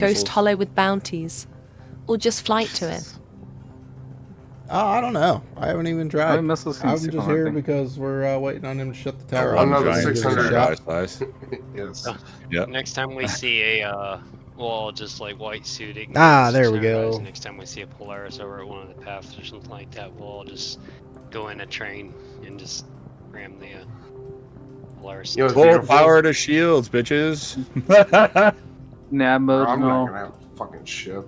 Ghost Hollow with bounties, or just flight to it? Oh, I don't know. I haven't even tried. My missiles can I'm see just from here everything. because we're waiting on him to shut the tower One off. another Give it a 600 shot. size. Yes. Yep. Next time we see a, well, just like white suiting. There we go. Next time we see a Polaris over at one of the paths or something like that, we'll all just go in a train and just ram the Polaris. You know, Full beautiful. power to shields, bitches. Nav mode, I'm no. not gonna have a fucking ship.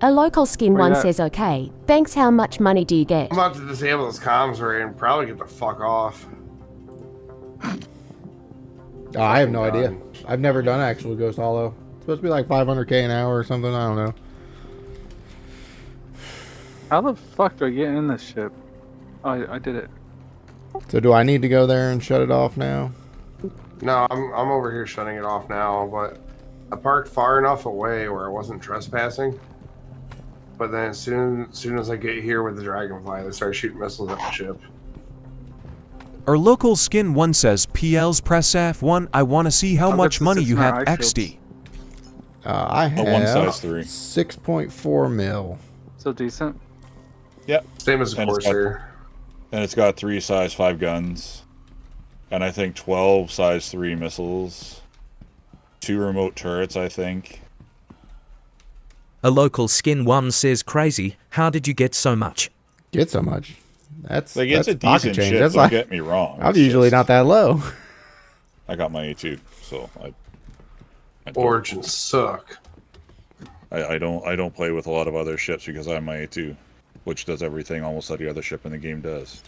A local skin Where one you at? says, okay, thanks, how much money do you get? I'm about to disable this comms array and probably get the fuck off. Oh, I have no Fucking idea. done. I've never done actual Ghost Hollow. It's supposed to be like 500k an hour or something. I don't know. How the fuck do I get in this ship? Oh, I did it. So do I need to go there and shut it off now? No, I'm over here shutting it off now, but I parked far enough away where I wasn't trespassing. But then as soon as I get here with the Dragonfly, they start shooting missiles at my ship. Our local skin one says, PL's press F1, I want to see how I'll much get the money you 600 have eye shields. XD. I have one size 3. 6.4 mil. So decent. Yep. Same as a And it's got- Corsair. And it's got 3 size 5 guns. And I think 12 size 3 missiles. 2 remote turrets, I think. A local skin one says, crazy, how did you get so much? Get so much. That's Like, it's that's a pocket decent change. ship, That's don't like, get me wrong. I'm It's usually just- not that low. I got my A2, so I don't- Origins suck. I don't play with a lot of other ships because I have my A2, which does everything almost every other ship in the game does.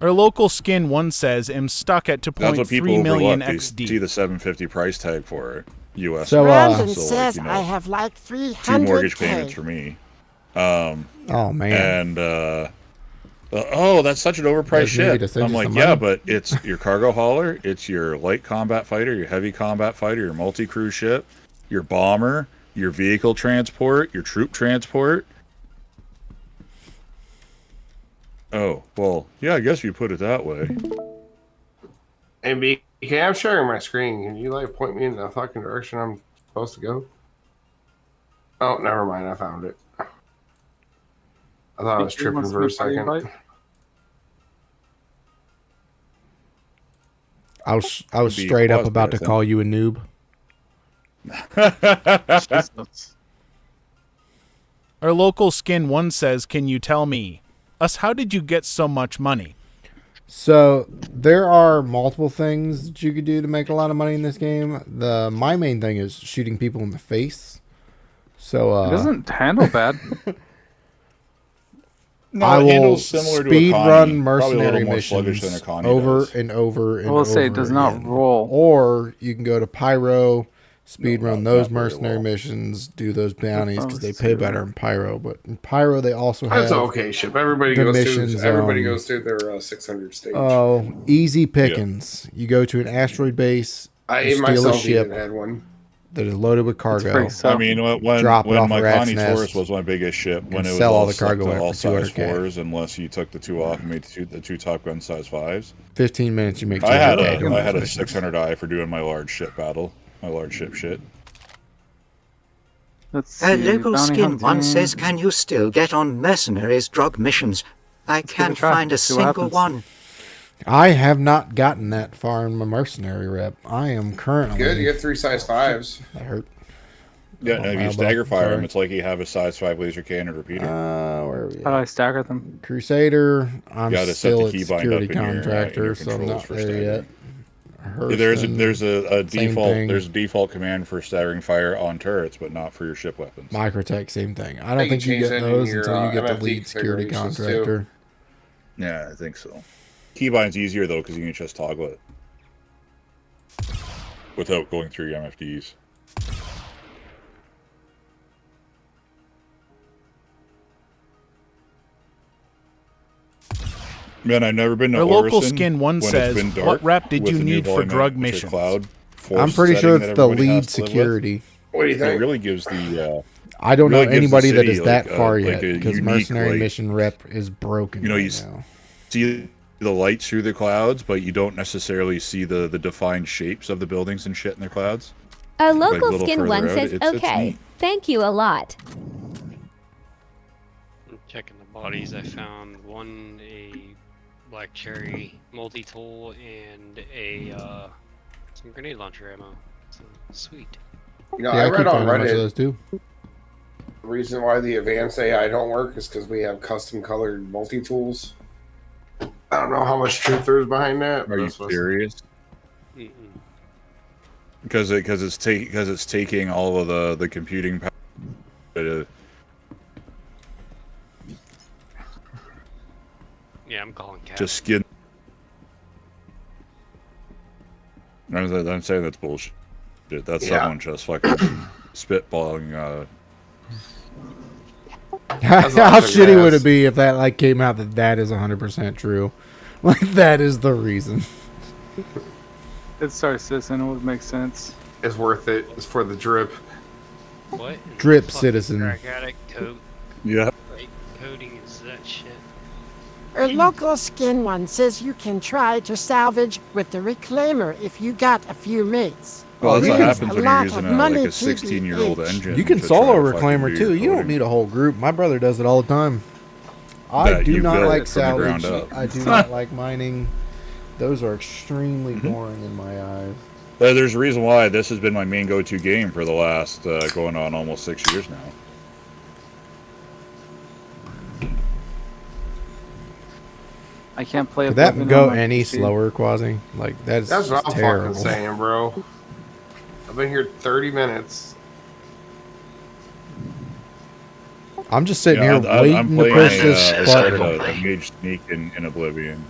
Our local skin one says, am stuck at That's what people 2.3 million overlook. They XD. see the 750 price tag for it, US. So, Brandon like, says you know, I have like 2 mortgage payments 300k. for me. Oh man. And oh, that's such an overpriced Guys, maybe to ship. send I'm you like, some yeah, money. but it's your cargo hauler, it's your light combat fighter, your heavy combat fighter, your multi-cruise ship, your bomber, your vehicle transport, your troop transport. Oh, well, yeah, I guess you put it that way. Hey, BK, I'm sharing my screen. Can you like point me in the fucking direction I'm supposed to go? Oh, never mind. I found it. I thought I was BK wants tripping for a me to second. invite? I was Be straight up paused about there, to I call you a noob. Jesus. Our local skin one says, can you tell me, us, how did you get so much money? So there are multiple things that you could do to make a lot of money in this game. My main thing is shooting people in the face. So It doesn't handle bad. No, I it will handles similar to speed Akani. run Probably a little mercenary more sluggish missions than Akani over does. and over and I will over say it does not again. roll. Or you can go to Pyro, speed No, run not those very mercenary well. missions, do those bounties because they Let's pay see. better in Pyro. But in Pyro they also have That's an okay ship. Everybody the goes missions, through. Everybody um, goes through their 600 stage. easy pickings. You go to an asteroid base, I you ate steal a myself ship even had one. that is loaded with It's cargo. free, so I mean, when Drop it off my a rat's Connie nest Taurus was my biggest ship, when and it was sell all all the stuck cargo to at all for size 200K. 4s, unless you took the 2 off and made the two Top Gun size 5s. 15 minutes you make I had 200K doing a those missions. 600 eye for doing my large ship battle, my large ship shit. let's A see. local bounty skin one hunting. says, can you still get on mercenaries drug missions? I give it a can't try, find a see what single happens. one. I have not gotten that far in my mercenary rep. I am currently... Good. You have 3 size 5s. That hurt. Yeah, Oh, and if my you elbow. stagger fire them, Sorry. it's like you have a size 5 laser cannon repeater. Where are we How do at? I stagger them? Crusader. I'm You gotta set still the at keybind security up in your contractor, so I'm controls not for there staggering. yet. There's a same default thing. there's a default command for staggering fire on turrets, but not for your ship weapons. Microtech, same thing. I They don't can think you change get that in those your, until you get the MFT lead security configurations, too. contractor. Yeah, I think so. Keybind's easier though because you can just toggle it without going through your MFDs. Man, I've never been to Our local Orison skin one when it's says, been dark what rep did with you the new need for volume drug manager missions? Cloud force I'm pretty sure setting it's that the everybody lead has to live with. security. What do you It think? really gives the I don't really know gives the anybody that city, is that like, far like yet a because unique, mercenary like, mission rep is broken you know, right you now. see the lights through the clouds, but you don't necessarily see the defined shapes of the buildings and shit in the clouds. A Like, a local little skin further one out, says, it's okay, neat. thank you a lot. I'm checking the bodies. I found a black cherry multi-tool and some grenade launcher ammo. So, sweet. You know, Yeah, I I read keep on finding a bunch of Reddit those too. the reason why the advanced AI don't work is because we have custom colored multi tools. I don't know how much truth there is behind that. But Are you that's what's- serious? Mm-mm. Because it's taking all of the computing power. Yeah, I'm calling Cap. Just skin. I'm saying that's bullshit. That's Yeah. someone just fucking spitballing. How That's not shitty would gas. it be if that like came out that is 100% true? Like that is the reason. It's Star Citizen. It would make sense. It's worth it. It's for the drip. What? Drip Fucking citizen. Crack addict code. Yeah. Right? Coding is that shit. A local skin one says you can try to salvage with the reclaimer if you got a few mates. Well, that's what yeah. happens A when lot you're using of a, money like a to be 16-year-old each. engine. You can to solo try to fucking reclaimer do too. your You don't coding. need a whole group. My brother does it all the time. I That do you not built like from the ground salvage. up. I do not like mining. Those are extremely boring in my eyes. But there's a reason why this has been my main go-to game for the last going on almost 6 years now. I can't play. Could that Oblivion go on my any PC. slower, Quasi? Like that's what I'm terrible. fucking saying, bro. I've been here 30 minutes. I'm just sitting Yeah, here I'm waiting to playing push this button. a Mage Sneak in Oblivion.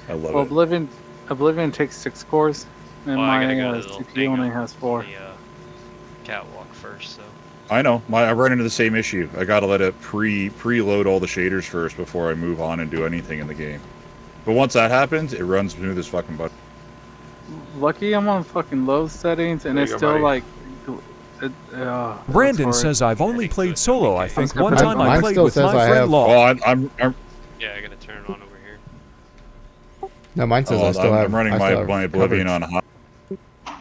I love Well, it. Oblivion takes 6 cores, and Well, I gotta my go to the little CPU thing only on has 4. the catwalk first, so. I know. I run into the same issue. I gotta let it preload all the shaders first before I move on and do anything in the game. But once that happens, it runs smooth as fucking butter. Lucky I'm on fucking low settings, and There it's you go, still buddy. like. Brandon that's says I've only played solo. I think gonna one put time mine I played still with says my I friend have- Law. Well, I'm Yeah, I gotta turn it on over here. No, mine says I still have. I'm running I still have my Oblivion coverage. on high,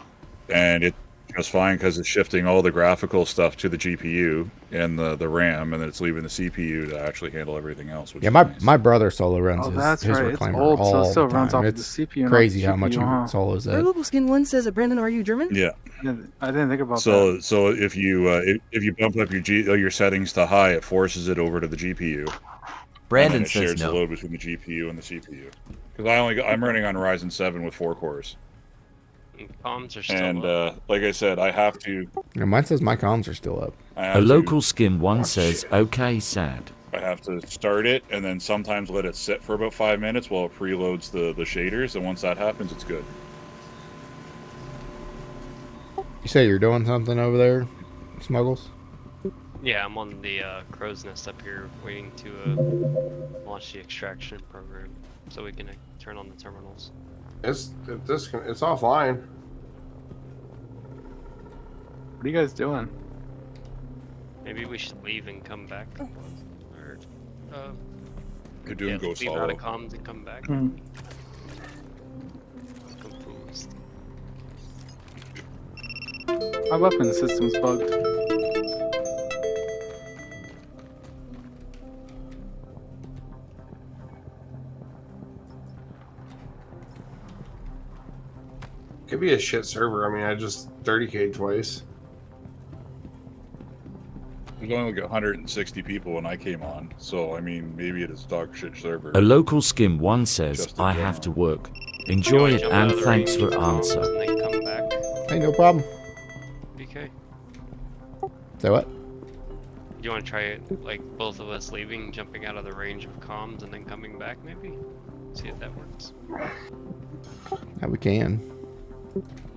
and it's just fine because it's shifting all the graphical stuff to the GPU and the RAM, and then it's leaving the CPU to actually handle everything else. Which Yeah, is my nice. my brother solo runs Oh, his, that's his right. It's reclaimer old, so it all still the runs time. off of It's the CPU, not crazy the how much he GPU, huh? solos Our it. local skin one says, Brandon, are you German? Yeah. I didn't think about that. So if you bump up your settings to high, it forces it over to the GPU. Brandon and then it says shares no. the load between the GPU and the CPU. Because I'm running on Ryzen 7 with 4 cores, And comms are still and up. like I said, I have to. Yeah, mine says my comms are still up. I have A to- local skin one says, okay, sad. I have to start it and then sometimes let it sit for about 5 minutes while it preloads the shaders, and once that happens, it's good. You say you're doing something over there, Smuggles? Yeah, I'm on the crow's nest up here waiting to launch the extraction program so we can turn on the terminals. It's offline. What are you guys doing? Maybe we should leave and come back. Or, You're doing go leave out solo. of comms and come back. Hmm. Confused. My weapon system's bugged. Could be a shit server. I mean, I just 30K'd twice. There's only like 160 people when I came on, so I mean, maybe it is a dog shit server. A local skin one says, Just in I general. have to work. Enjoy it Jump out and of the thanks range for of comms answer. And then come back. Hey, no problem. BK. Say what? You want to try it, like both of us leaving, jumping out of the range of comms, and then coming back, maybe? See if that works. Yeah, we can.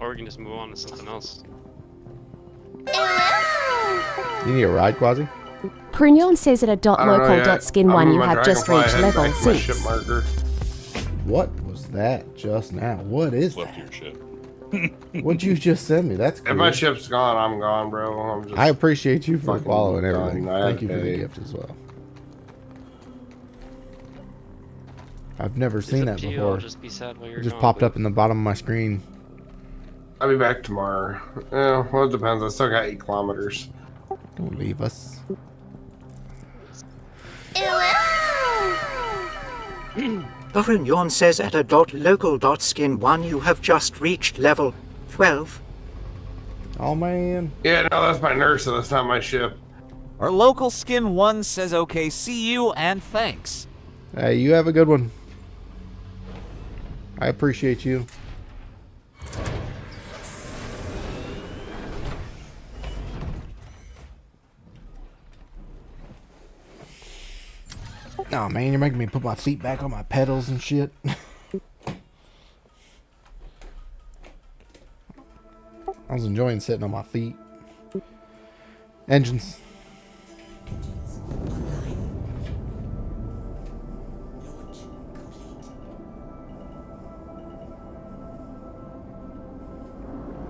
Or we can just move on to something else. You need a ride, Quasi? Prunion says at a I don't know .local yet. .skin I'm one on you my have just Dragonfly, reached I head level back to my ship 6. marker. What was that just now? What is Left that? your shit. What'd you just send me? That's If my cool. ship's gone, I'm gone, bro. I'm just. I appreciate you for fucking following done. everything. I Thank you for the pay. gift as well. I've never seen that up to you, before. I'll just be sad while you're It just gone, popped but- up in the bottom of my screen. I'll be back tomorrow. Yeah, well, it depends. I still got 8 kilometers. Don't leave us. Buffon Yawn says at a .local.skin1 you have just reached level 12. Oh man. Yeah, no, that's my nurse, so that's not my ship. Our local skin 1 says okay, see you and thanks. Hey, you have a good one. I appreciate you. Oh man, you're making me put my feet back on my pedals and shit. I was enjoying sitting on my feet. Engines.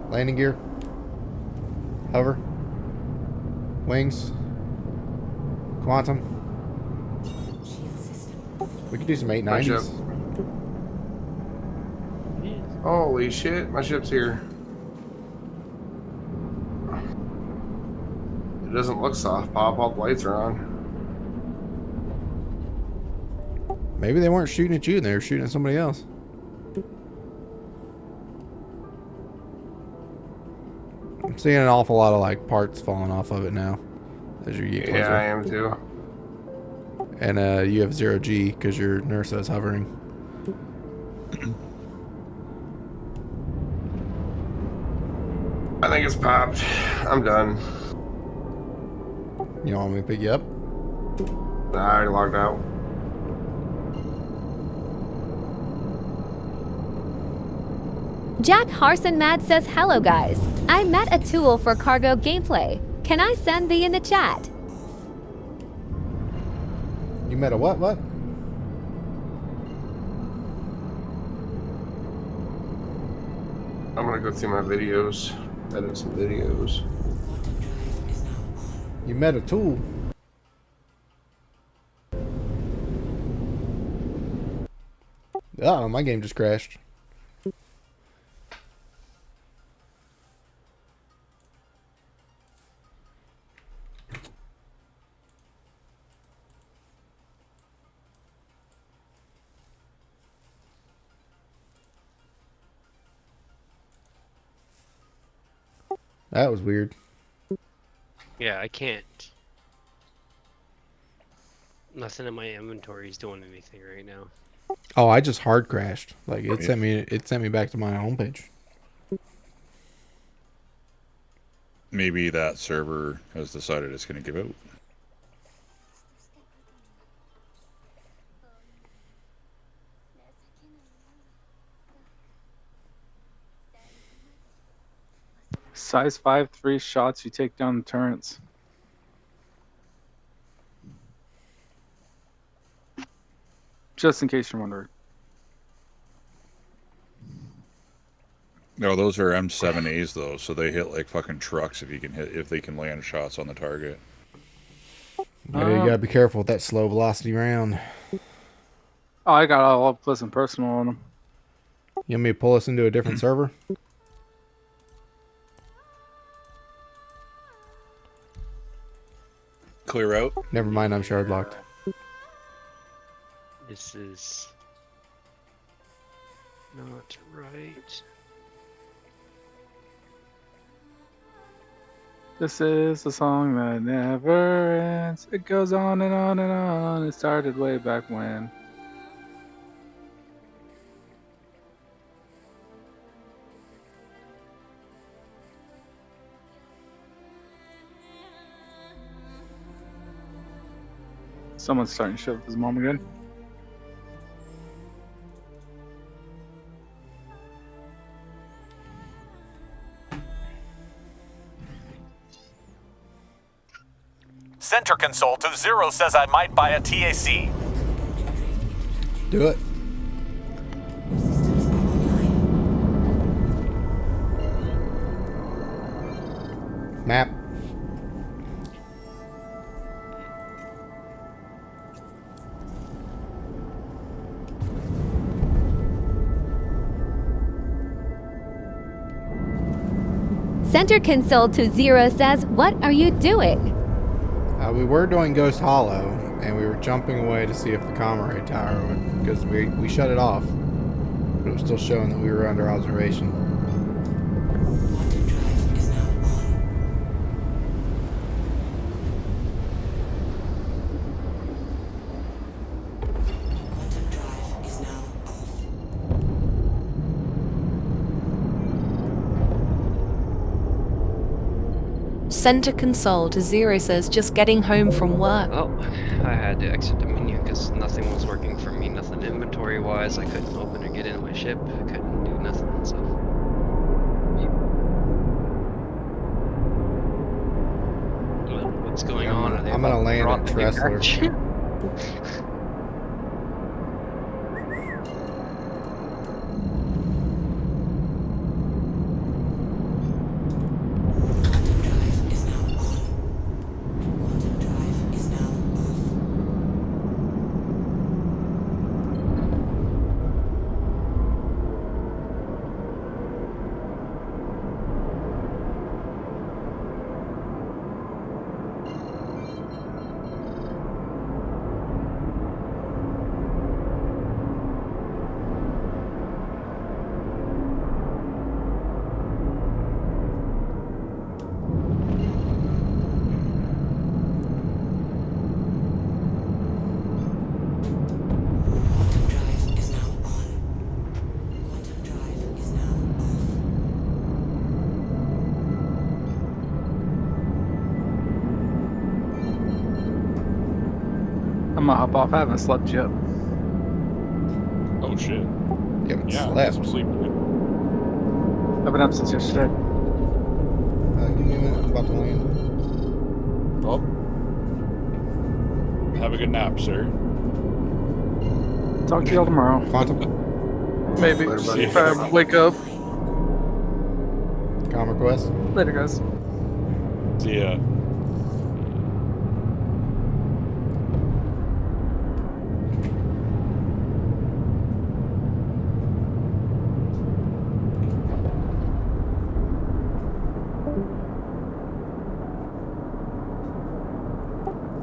Landing gear. Hover. Wings. Quantum. We could do some 890s. Holy shit, my ship's here. It doesn't look soft, Pop. All the lights are on. Maybe they weren't shooting at you, they were shooting at somebody else. I'm seeing an awful lot of like parts falling off of it now as you get closer. Yeah, I am too. And you have 0G because your nurse is hovering. I think it's popped. I'm done. You want me to pick you up? Nah, I already logged out. Jack Harson Mad says, hello guys. I met a tool for cargo gameplay. Can I send thee in the chat? You met a what? What? I'm gonna go through my videos, edit some videos. You met a tool. Oh, my game just crashed. That was weird. Yeah, I can't. Nothing in my inventory is doing anything right now. Oh, I just hard crashed. Like it sent me back to my homepage. Maybe that server has decided it's going to give out. Size 5, 3 shots, you take down the turrets. Just in case you're wondering. No, those are M7As though, so they hit like fucking trucks if they can land shots on the target. Yeah, you gotta be careful with that slow velocity round. Oh, I got all up close and personal on them. You want me to pull us into a different server? Clear out. Never mind, I'm shard locked. This is not right. This is a song that never ends. It goes on and on and on. It started way back when. Someone's starting to shit with his mom again. Center Console 20 says I might buy a TAC. Do it. Map. Center Console to Zero says, what are you doing? We were doing Ghost Hollow, and we were jumping away to see if the Comrade Tower would, because we shut it off, but it was still showing that we were under observation. Center Console to Zero says, just getting home from work. Oh, I had to exit the menu because nothing was working for me. Nothing inventory-wise. I couldn't open or get into my ship. I couldn't do nothing. So. What's going on? Are they I'm gonna land brought at the new Tressler. patch? I'm gonna hop off. I haven't slept yet. Oh shit. You haven't Yeah, slept. some sleep. I've been up since yesterday. Give me a minute. I'm about to land. Well, have a good nap, sir. Talk to y'all tomorrow. Quantum. Maybe. Later, buddy. If I wake up. Com request. Later, guys. See ya.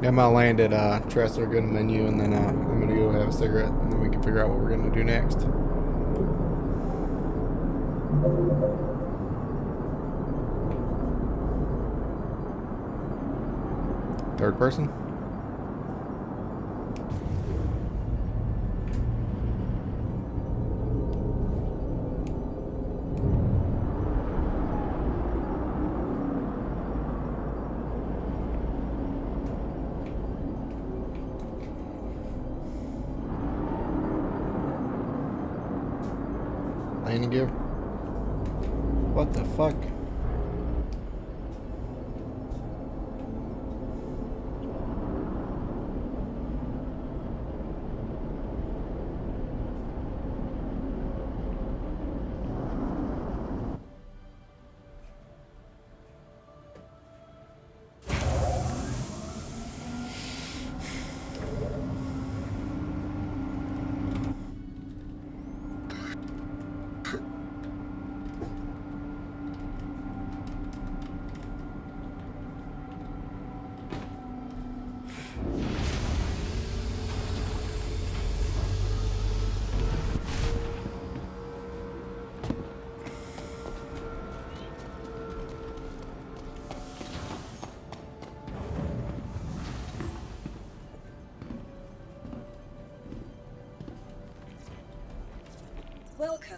Yeah, I'm gonna land at Tressler, go to menu, and then I'm gonna go have a cigarette, and then we can figure out what we're gonna do next. Third person? Landing gear? What the fuck? Welcome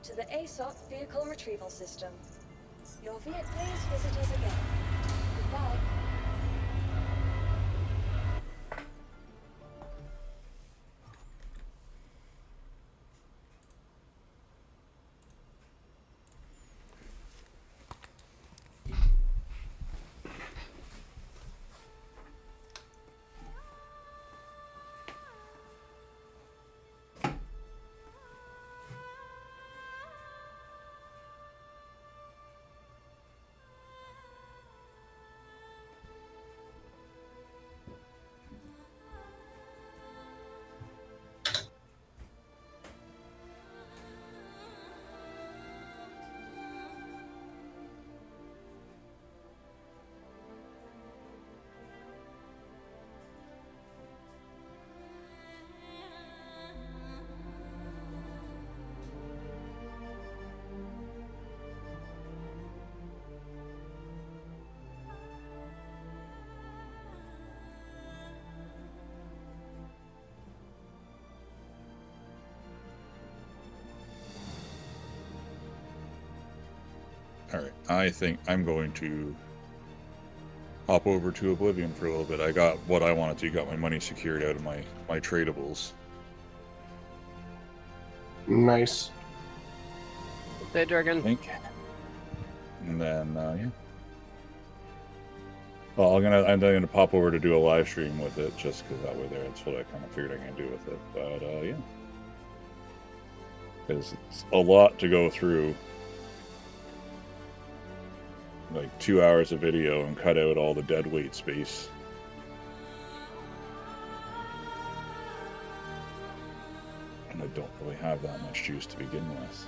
to the ASOC Vehicle Retrieval System. Your please visit us again. Goodbye. Alright, I think I'm going to hop over to Oblivion for a little bit. I got what I wanted to, got my money secured out of my tradables. Nice. Hey, Dragon. Think. And then, yeah. Well, I'm gonna pop over to do a live stream with it, just because that way that's what I kind of figured I'm gonna do with it. But yeah, because it's a lot to go through, like 2 hours of video and cut out all the dead weight space. And I don't really have that much juice to begin with.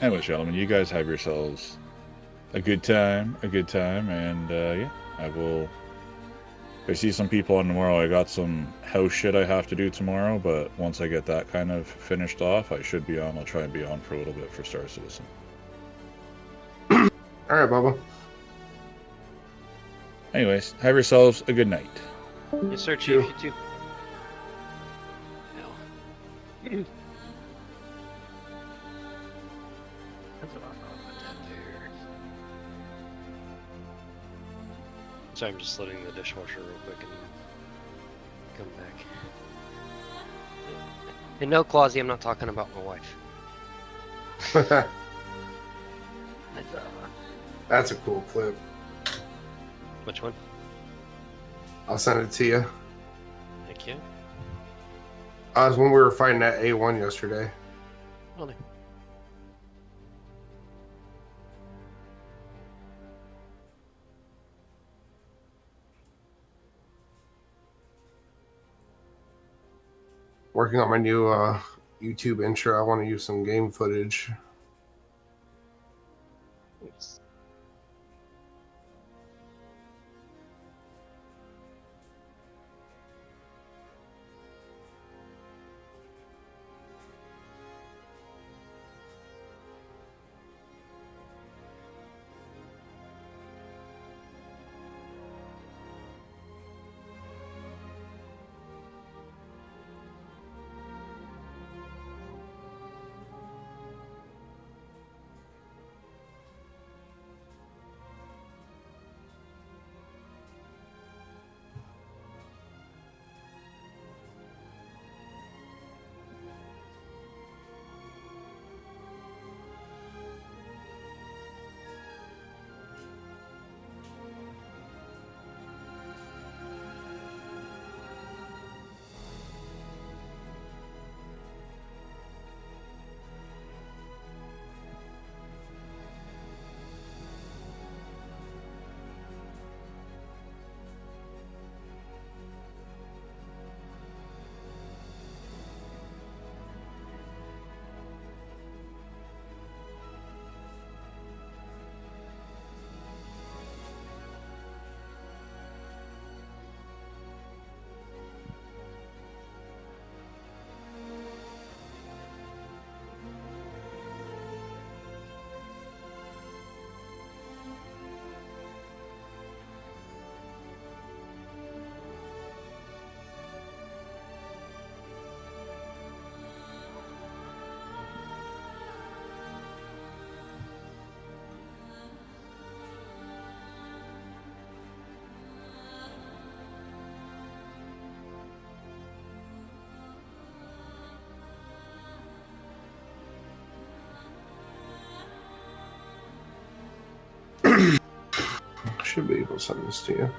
Anyways, gentlemen, you guys have yourselves a good time, and yeah, if I see some people on tomorrow, I got some house shit I have to do tomorrow, but once I get that kind of finished off, I should be on. I'll try and be on for a little bit for Star Citizen. Alright, Bubba. Anyways, have yourselves a good night. Yes, sir, Chief. You too. No. So I'm just loading the dishwasher real quick and come back. And no, Clausy, I'm not talking about my wife. That's a cool clip. Which one? I'll send it to you. Thank you. Was when we were fighting that A1 yesterday. Oh, no. Working on my new YouTube intro. I want to use some game footage. Should be able to send this to you.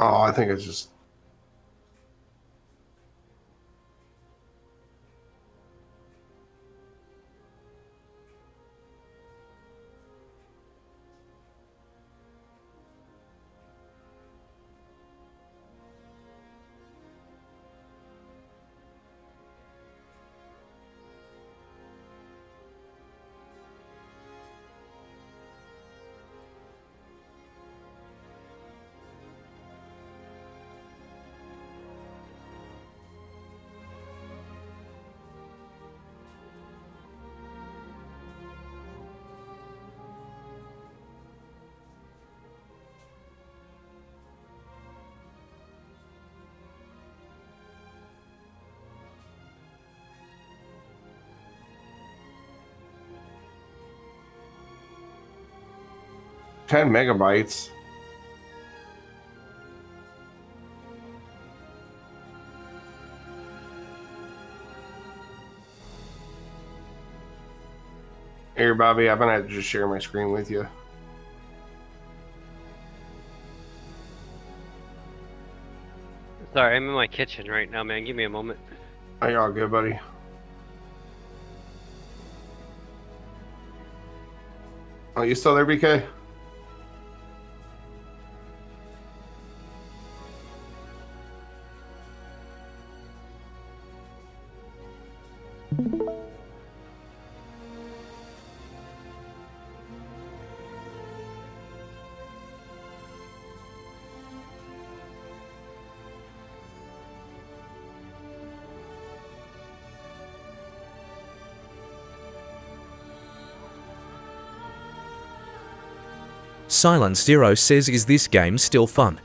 Oh, I think it's just. $10 megabytes. Here, Bobby, I'm gonna have to just share my screen with you. Sorry, I'm in my kitchen right now, man. Give me a moment. Oh, you're all good, buddy. Oh, you still there, BK? Silence Zero says, is this game still fun?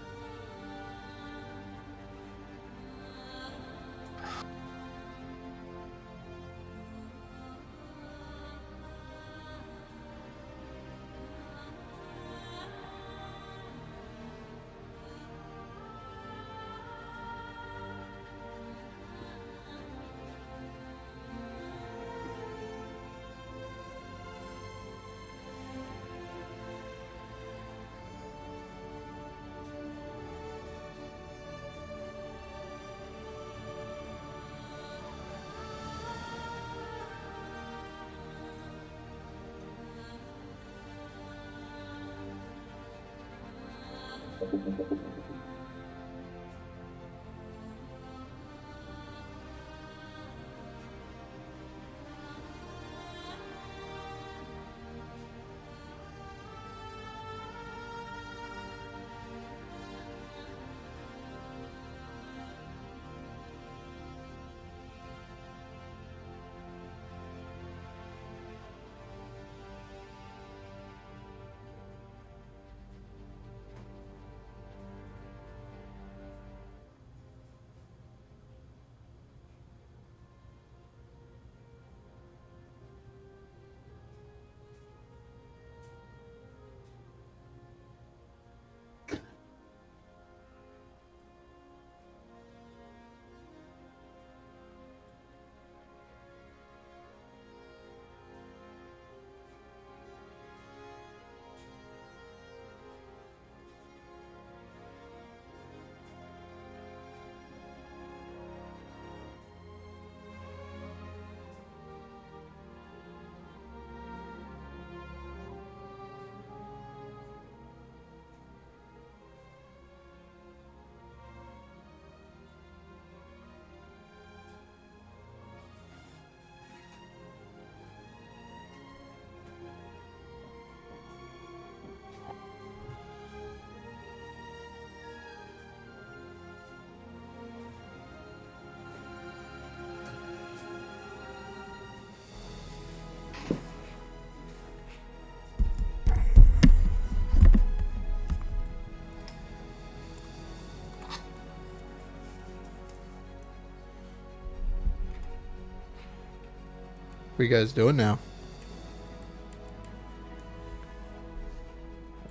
What are you guys doing now?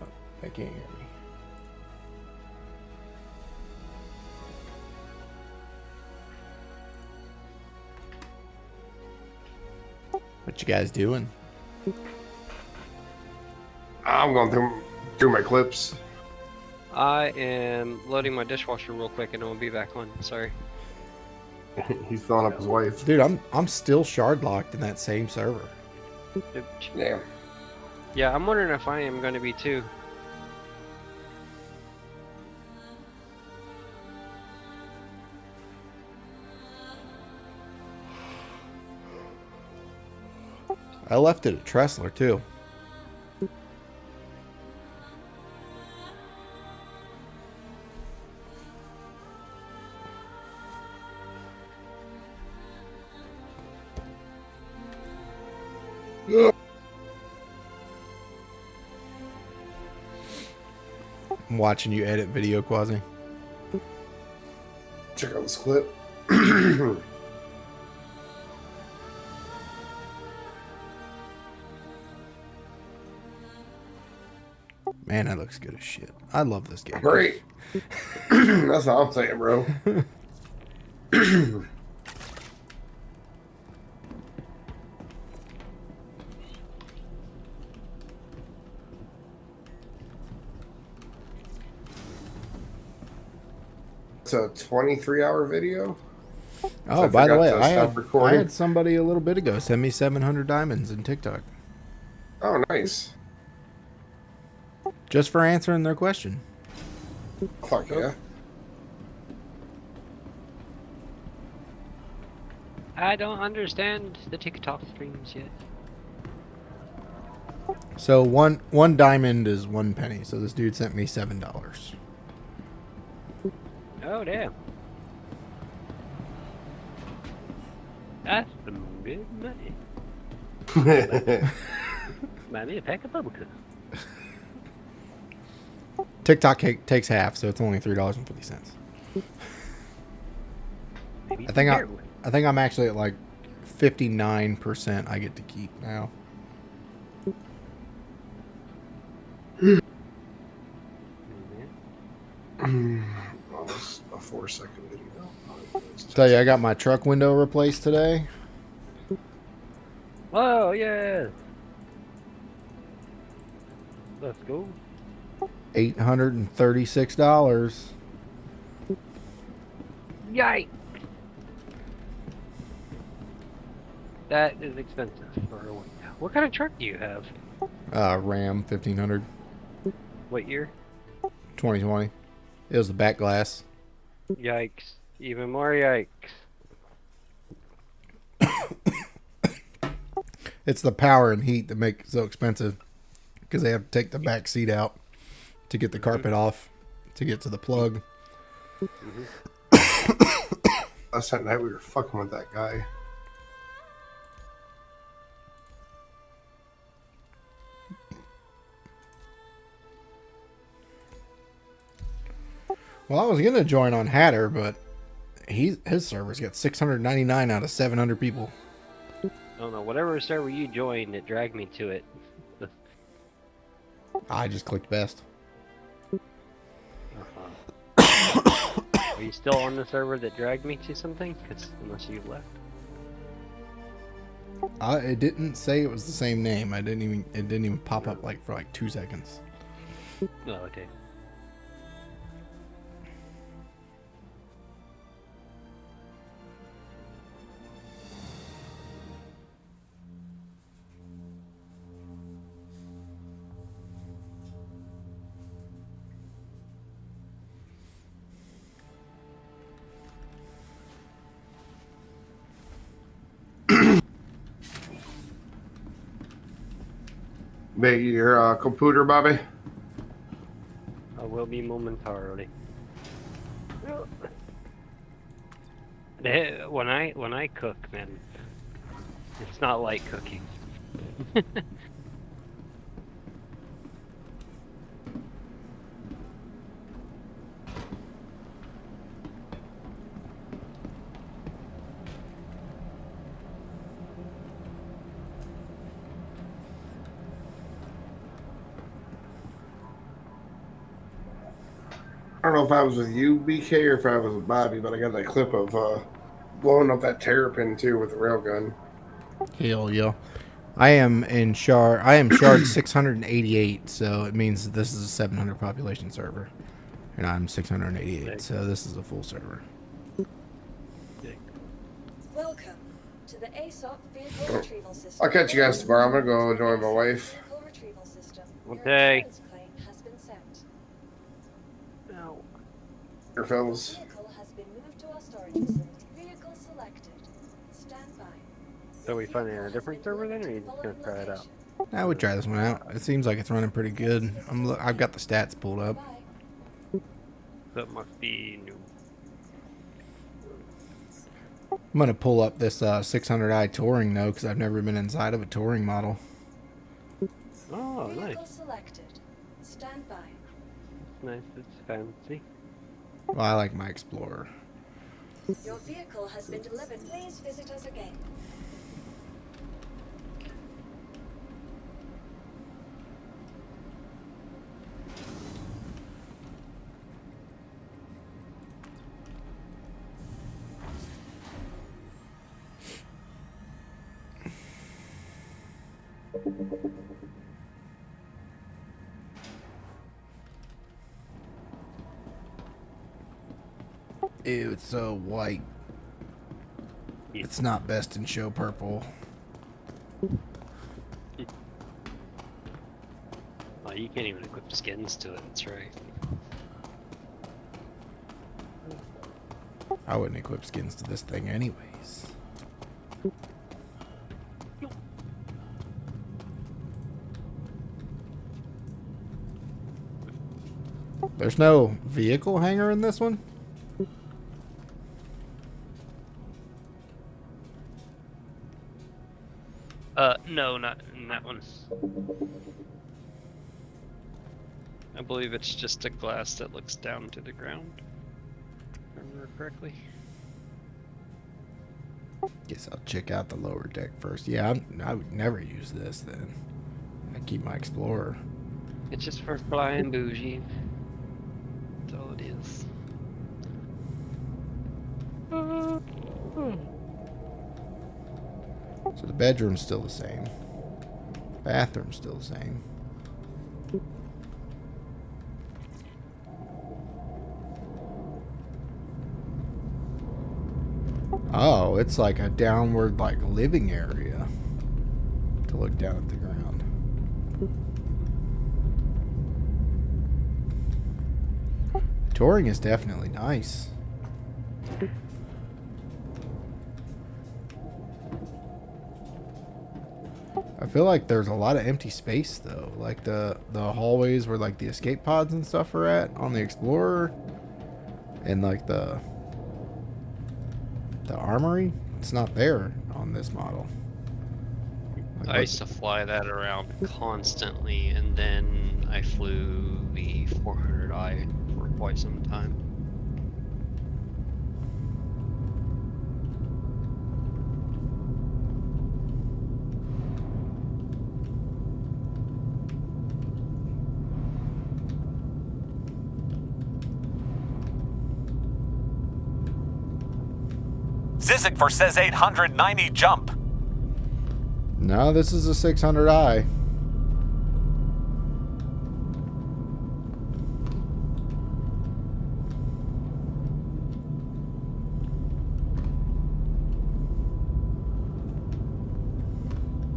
Oh, they can't hear me. What you guys doing? I'm going through my clips. I am loading my dishwasher real quick and I'll be back on. Sorry. He's filling up his wife. Dude, I'm still shard locked in that same server. Damn. Yeah, I'm wondering if I am going to be too. I left it at Tressler too. I'm watching you edit video, Quasi. Check out this clip. Man, that looks good as shit. I love this game. Great. That's all I'm saying, bro. It's a 23-hour video. Oh, by the way, I had somebody a little bit ago send me 700 diamonds in TikTok. Oh, nice. Just for answering their question. Fuck yeah. I don't understand the TikTok streams yet. So one diamond is 1 penny. So this dude sent me $7. Oh, damn. That's some good money. Buy me a pack of bubblegum. TikTok takes half, so it's only $3.50. I think I'm actually at like 59% I get to keep now. Oh, this is a 4-second video. Tell you, I got my truck window replaced today. Oh, yeah. Let's go. $836. Yikes. That is expensive for a one. What kind of truck do you have? Ram 1500. What year? 2020. It was the back glass. Yikes. Even more yikes. It's the power and heat that make it so expensive. Because they have to take the back seat out to get the carpet off, to get to the plug. Last night we were fucking with that guy. Well, I was gonna join on Hatter, but his server's got 699 out of 700 people. I don't know. Whatever server you joined, it dragged me to it. I just clicked best. Are you still on the server that dragged me to something? Because unless you've left. It didn't say it was the same name. It didn't even pop up like for like 2 seconds. Oh, okay. Make your computer, Bobby. I will be momentarily. When I cook, man, it's not like cooking. I don't know if I was with you, BK, or if I was with Bobby, but I got that clip of blowing up that terrapin too with the railgun. Hell yeah. I am shard 688, so it means this is a 700 population server. And I'm 688, so this is a full server. Welcome to the ASOP vehicle retrieval system. I'll catch you guys tomorrow. I'm gonna go join my wife. Vehicle retrieval system. Okay. Your insurance claim has been sent. No. Here, fellas. Vehicle has been moved to our storage facility. Vehicle selected. Stand by. So we finding a different server then, or are you just gonna try it out? I would try this one out. It seems like it's running pretty good. I've got the stats pulled up. That must be new. I'm gonna pull up this 600i Touring though, because I've never been inside of a Touring model. Oh, Vehicle nice. selected. Stand by. Nice, it's fancy. Well, I like my Explorer. Your vehicle has been delivered. Please visit us again. Ew, it's so white. It's not best in show purple. Oh, you can't even equip skins to it, that's right. I wouldn't equip skins to this thing anyways. There's no vehicle hanger in this one? No, not in that one. I believe it's just a glass that looks down to the ground. If I remember correctly. Guess I'll check out the lower deck first. Yeah, I would never use this then. I keep my Explorer. It's just for flying bougie. That's all it is. So the bedroom's still the same. Bathroom's still the same. Oh, it's like a downward like living area to look down at the ground. Touring is definitely nice. I feel like there's a lot of empty space though, like the hallways where like the escape pods and stuff are at on the Explorer, and like the armory. It's not there on this model. Like, I used to fly that around constantly, and then I flew the 400i for quite some time. Zizek says 890 jump. No, this is a 600i.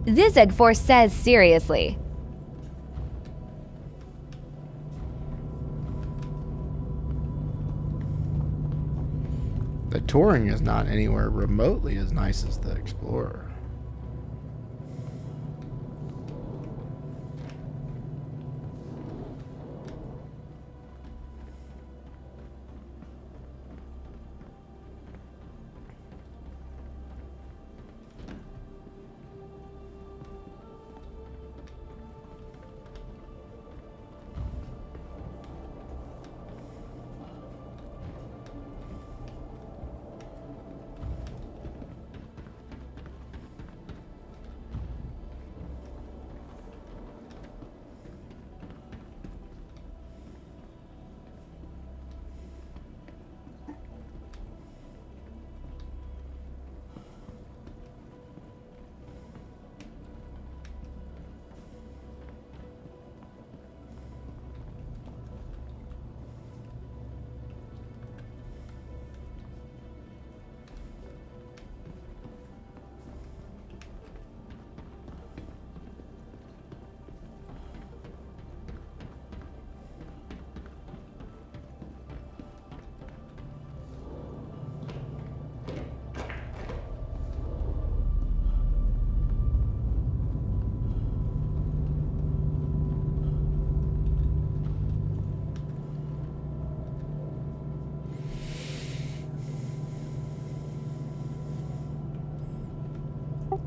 Zizek Force says seriously. The Touring is not anywhere remotely as nice as the Explorer.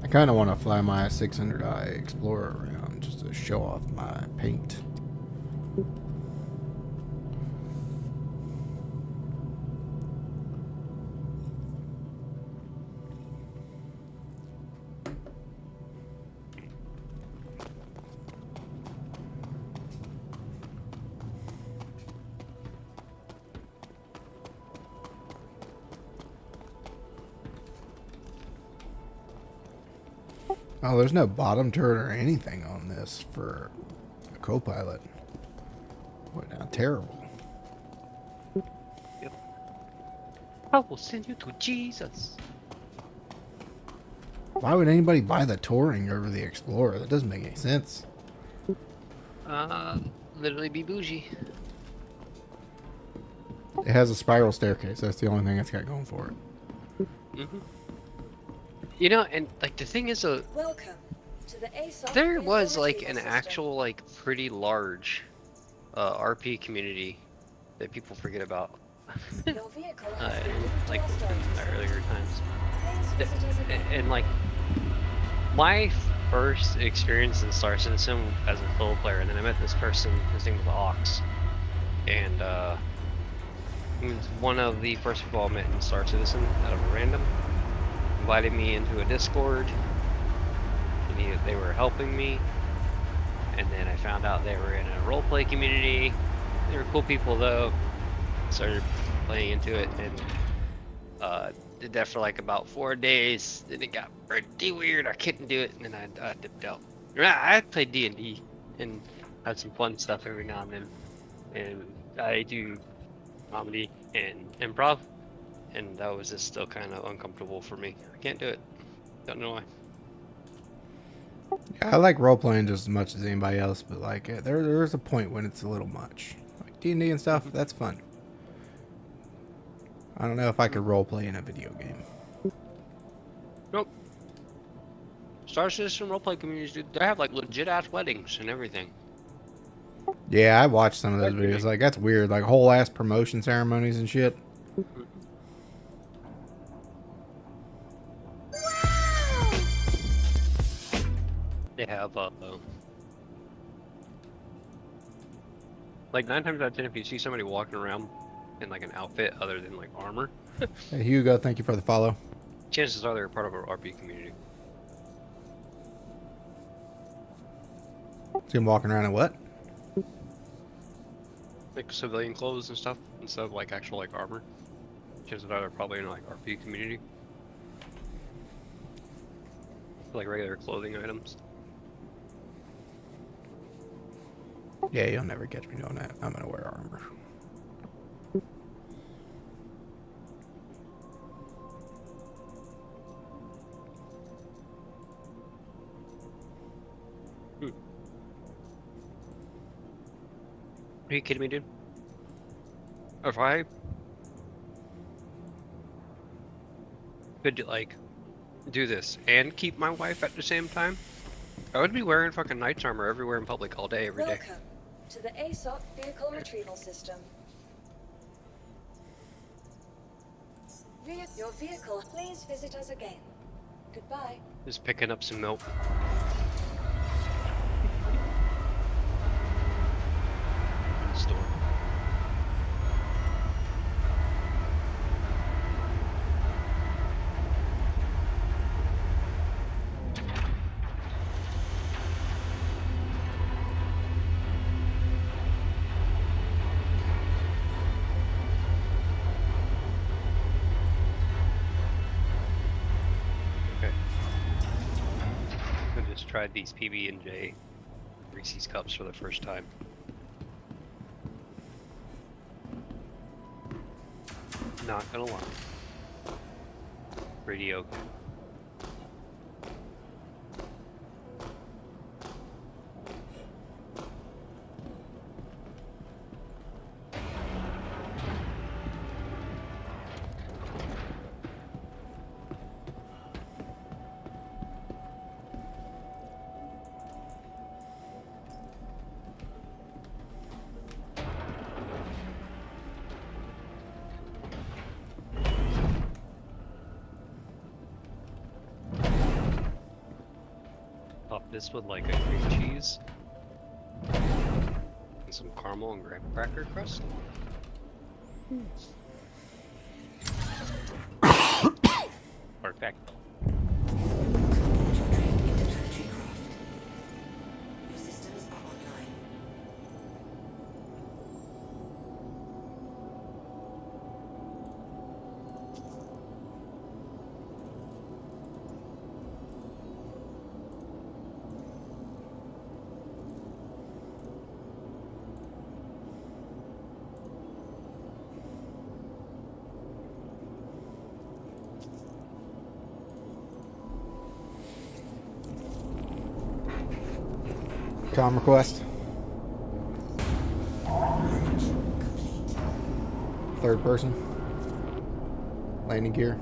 I kind of want to fly my 600i Explorer around just to show off my paint. Oh, there's no bottom turret or anything on this for a co-pilot. What now? Terrible. Yep. I will send you to Jesus. Why would anybody buy the Touring over the Explorer? That doesn't make any sense. Literally be bougie. It has a spiral staircase. That's the only thing it's got going for it. Mm-hmm. You know, and like the thing is, Welcome to the ASOP there vehicle was like retrieval an system. actual like pretty large RP community that people forget about. Your vehicle uh, has been moved to like our storage in facility. earlier times. Please visit us again. And like my first experience in Star Citizen as a solo player, and then I met this person. His name was Ox, and he was one of the first people I met in Star Citizen out of a random. Invited me into a Discord, and they were helping me, and then I found out they were in a roleplay community. They were cool people though. Started playing into it and did that for like about 4 days. Then it got pretty weird. I couldn't do it, and then I dipped out. I played D&D and had some fun stuff every now and then, and I do comedy and improv. And that was just still kind of uncomfortable for me. I can't do it. Don't know why. Yeah, I like role playing just as much as anybody else, but like there's a point when it's a little much. Like D&D and stuff, that's fun. I don't know if I could role play in a video game. Nope. Star Citizen roleplay communities, dude, they have like legit ass weddings and everything. Yeah, I watched some of those videos. Like that's weird. Like whole ass promotion ceremonies and shit. They have like 9 times out of 10, if you see somebody walking around in like an outfit other than like armor, Hey Hugo, thank you for the follow. chances are they're part of our RP community. See him walking around in what? Like civilian clothes and stuff instead of like actual like armor. Chances are they're probably in like RP community. Like regular clothing items. Yeah, you'll never catch me doing that. I'm gonna wear armor. Are you kidding me, dude? If I could like do this and keep my wife at the same time, I would be wearing fucking knight's armor everywhere in public all day, every day. Welcome to the ASOP vehicle retrieval system. Your vehicle, please visit us again. Goodbye. Just picking up some milk. In the store. Tried these PB&J Reese's cups for the first time. Not gonna lie. Pretty okay. This with like a cream cheese and some caramel and graham cracker crust. Perfect. Com request. Third person. Landing gear.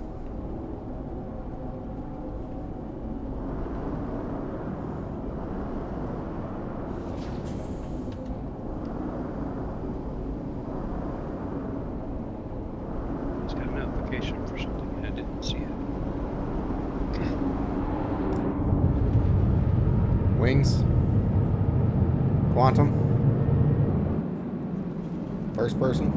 Just got a notification for something I didn't see it. Wings. Quantum. First person.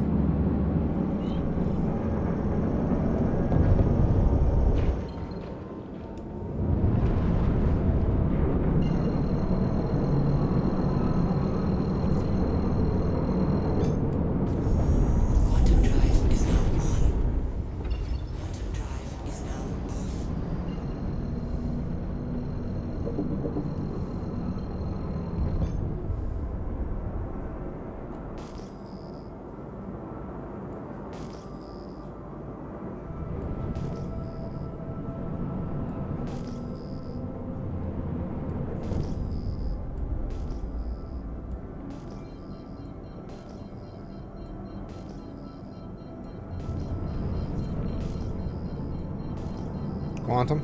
Quantum.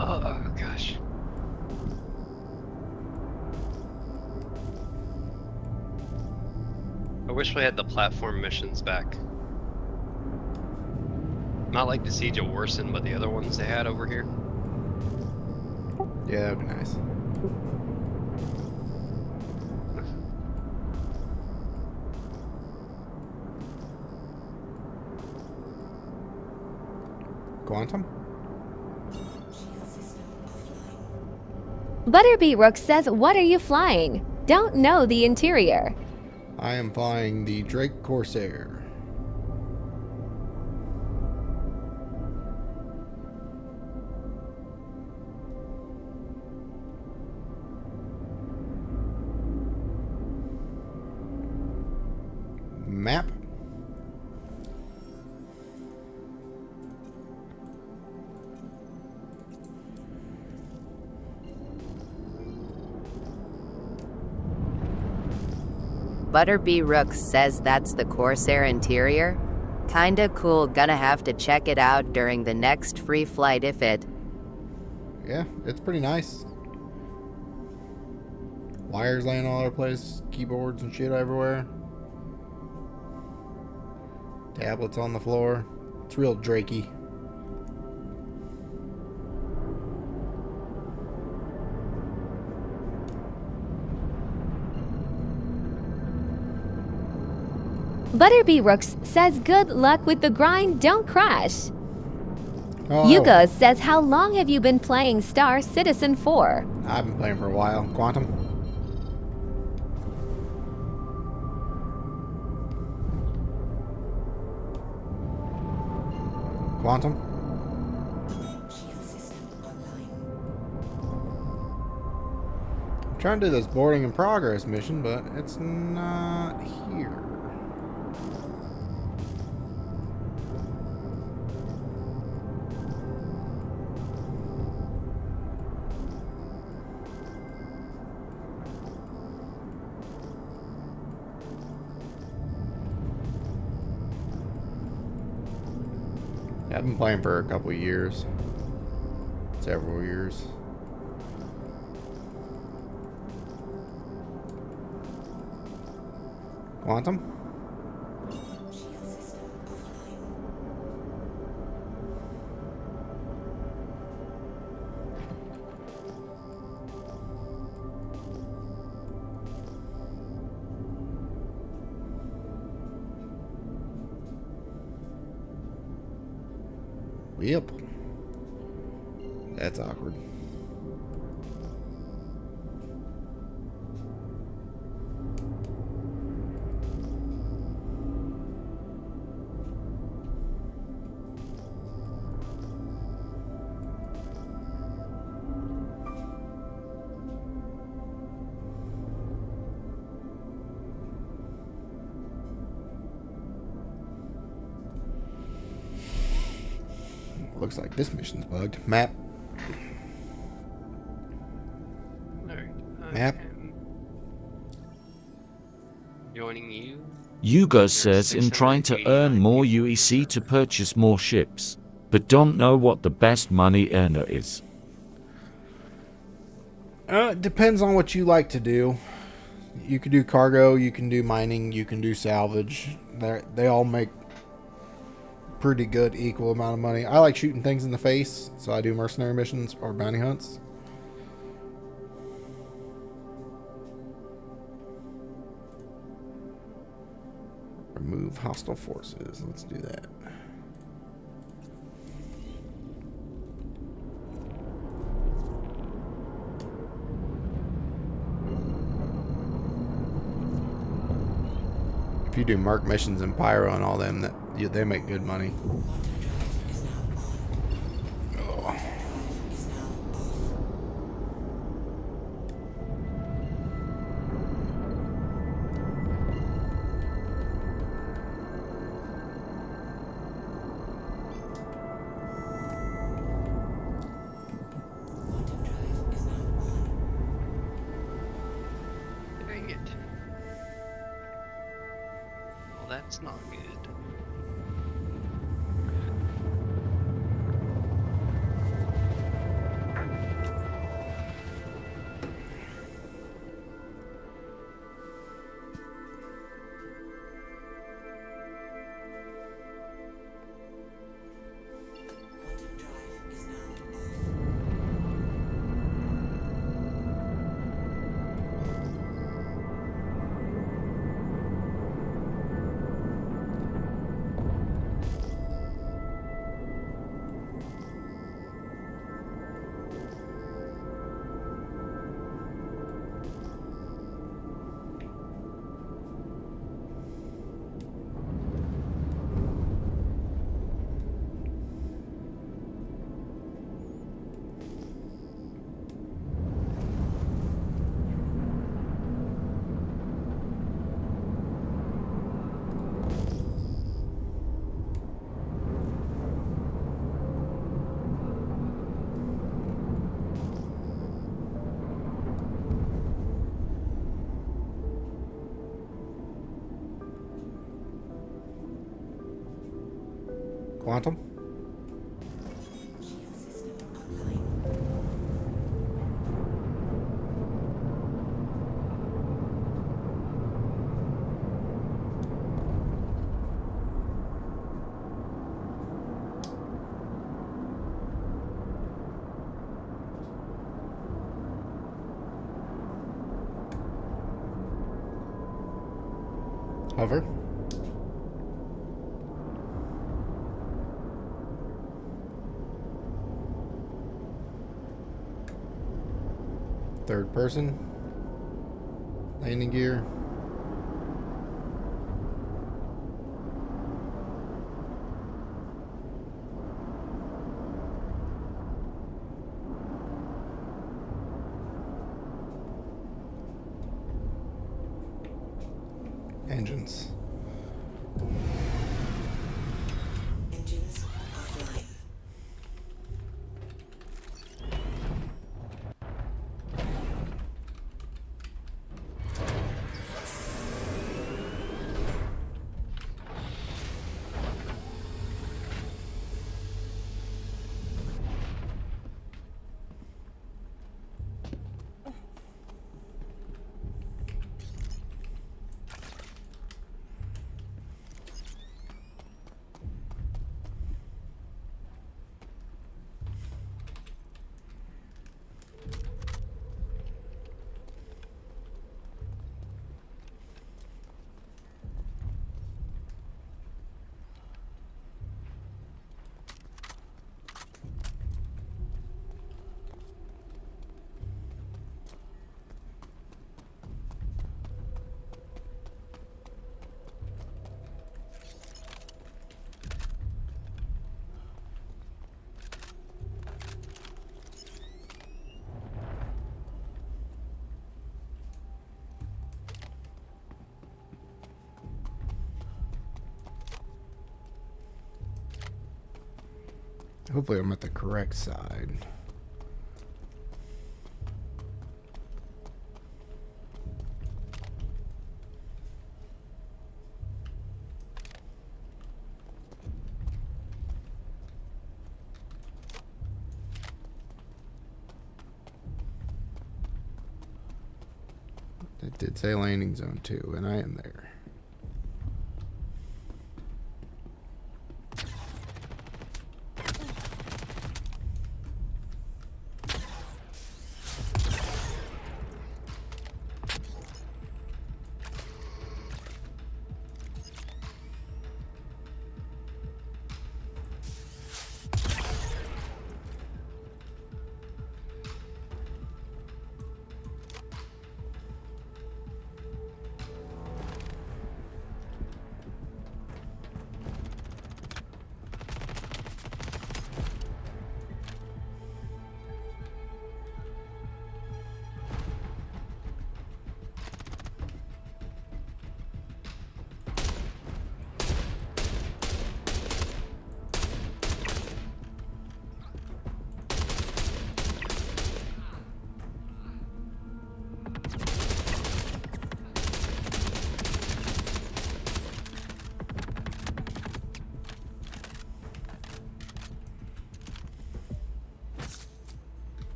Oh gosh. I wish we had the platform missions back. Not like the Siege of Warson, but the other ones they had over here. Yeah, that'd be nice. Quantum? Butterby Rook says, what are you flying? Don't know the interior. I am flying the Drake Corsair. Map. Butterby Rook says that's the Corsair interior. Kinda cool, gonna have to check it out during the next free flight if it... Yeah, it's pretty nice. Wires laying all over the place, keyboards and shit everywhere. Tablets on the floor. It's real Drakey. Butterby Rooks says, good luck with the grind, don't crash. Oh, Yugo says, how long have you been playing Star Citizen 4? I've been playing for a while. Quantum. Quantum. I'm trying to do this boarding in progress mission, but it's not here. I've been playing for a couple of years. It's several years. Quantum? Yep. That's awkward. Looks like this mission's bugged. Map. Map. Joining you. Hugo says in trying to earn more UEC to purchase more ships, but don't know what the best money earner is. It depends on what you like to do. You can do cargo, you can do mining, you can do salvage. They all make pretty good equal amount of money. I like shooting things in the face, so I do mercenary missions or bounty hunts. Remove hostile forces. Let's do that. If you do merc missions and pyro and all them, they make good money. Oh. Dang it. Well, that's not good. Quantum? Hover. Third person. Landing gear. Engines. Hopefully I'm at the correct side. It did say landing zone 2, and I am there.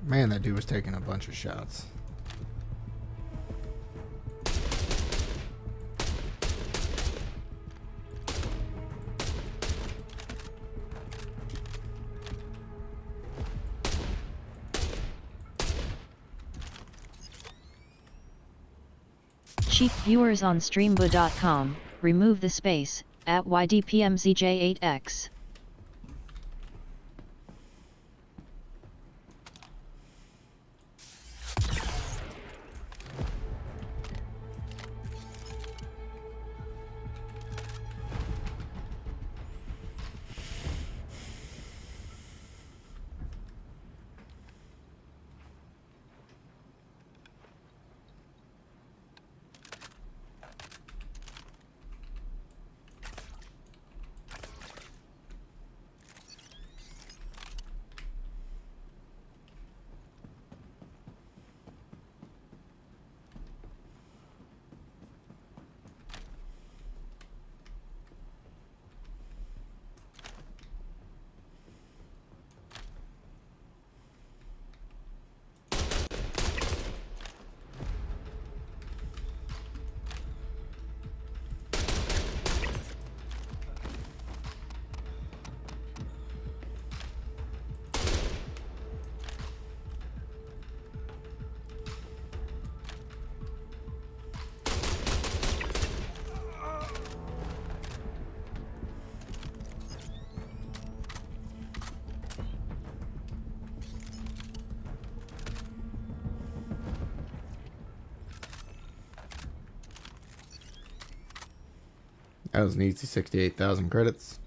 Man, that dude was taking a bunch of shots. Cheap viewers on streambo.com, remove the space, at YDPMZJ8X. That was an easy 68,000 credits.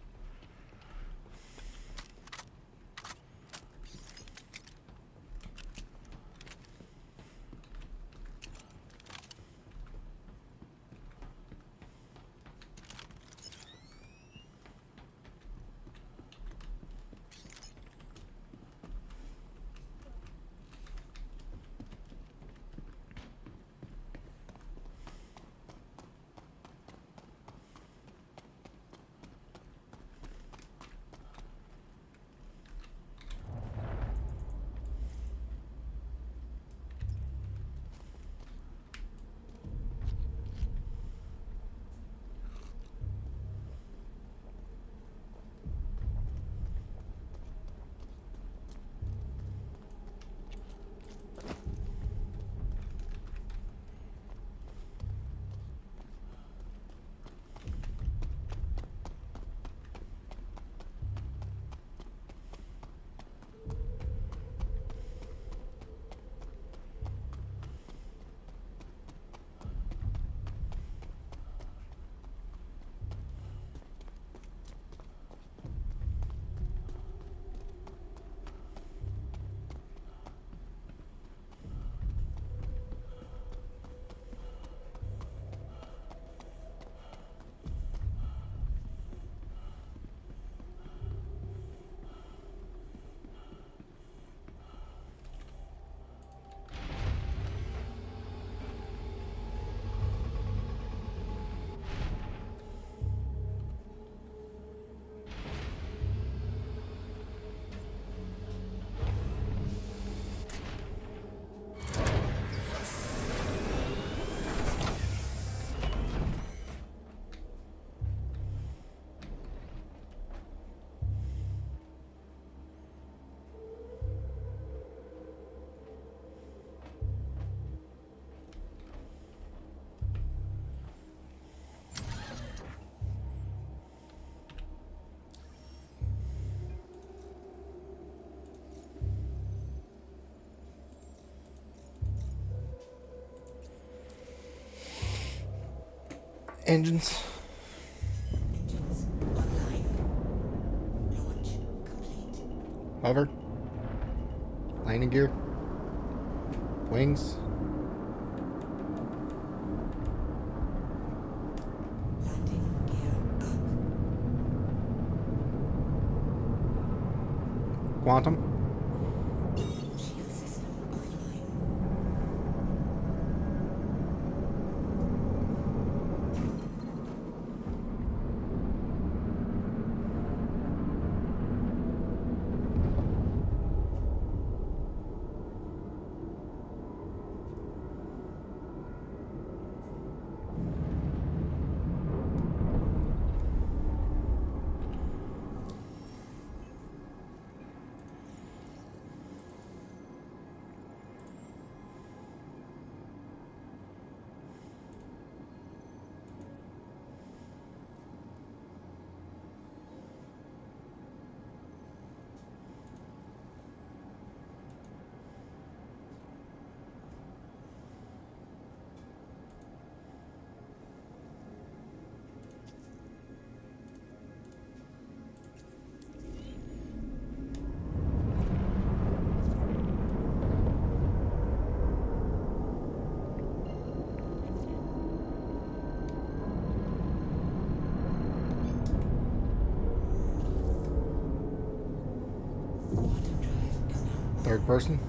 Engines. Hover. Landing gear. Wings. Quantum. Third person.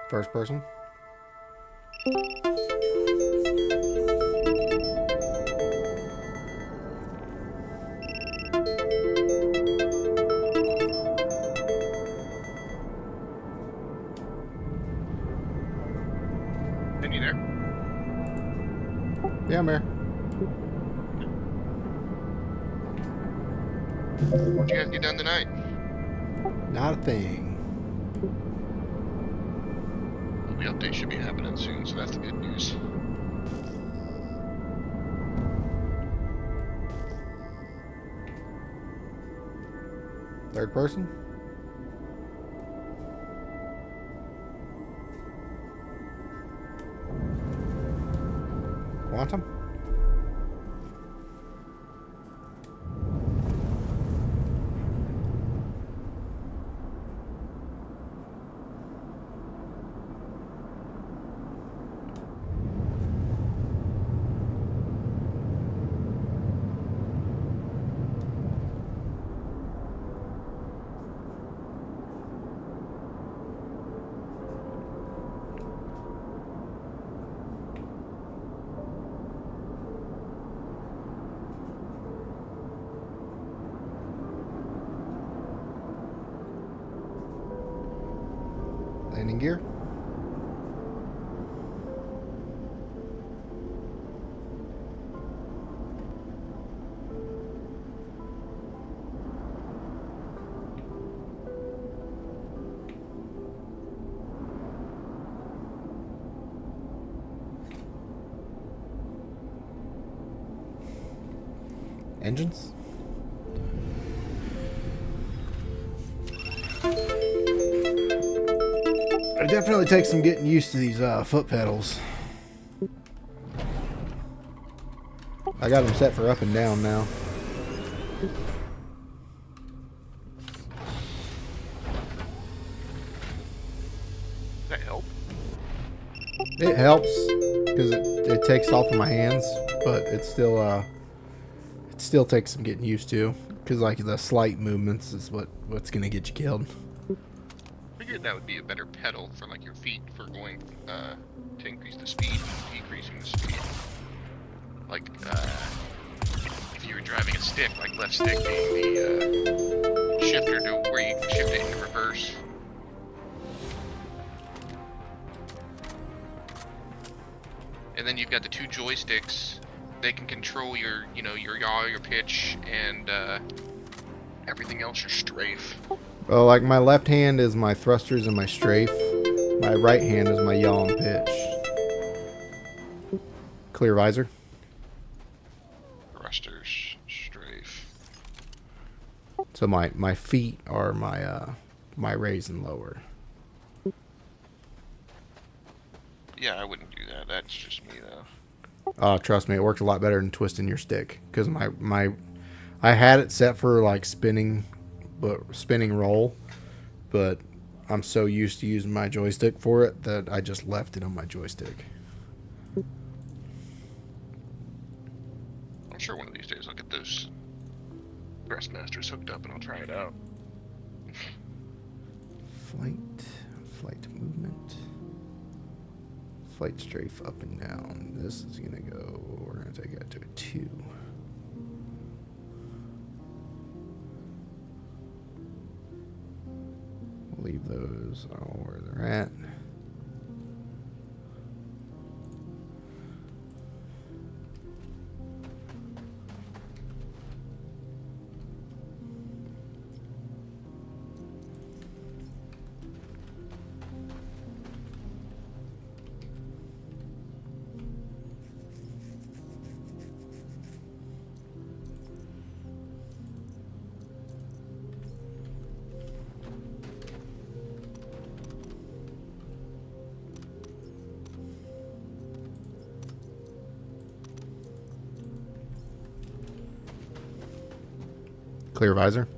First person. Are you there? Yeah, I'm here. What'd you guys get done tonight? Not a thing. The update should be happening soon, so that's the good news. Third person. Quantum. Landing gear. Engines. It definitely takes some getting used to these foot pedals. I got them set for up and down now. Does that help? It helps because it takes it off of my hands, but it still takes some getting used to because like the slight movements is what's gonna get you killed. I figured that would be a better pedal for like your feet for going to increase the speed, decreasing the speed. Like if you were driving a stick, like left stick being the shifter to where you can shift it into reverse. And then you've got the two joysticks they can control your, you know, your yaw, your pitch, and everything else, your strafe. Well, like my left hand is my thrusters and my strafe. My right hand is my yaw and pitch. Clear visor. Thrusters, strafe. So my feet are my raise and lower. Yeah, I wouldn't do that. That's just me though. Trust me, it works a lot better than twisting your stick because I had it set for like spinning roll, but I'm so used to using my joystick for it that I just left it on my joystick. I'm sure one of these days I'll get those Thrustmasters hooked up and I'll try it out. Flight movement. Flight strafe up and down. This is gonna go, we're gonna take it to a 2. Leave those all where they're at. Clear visor.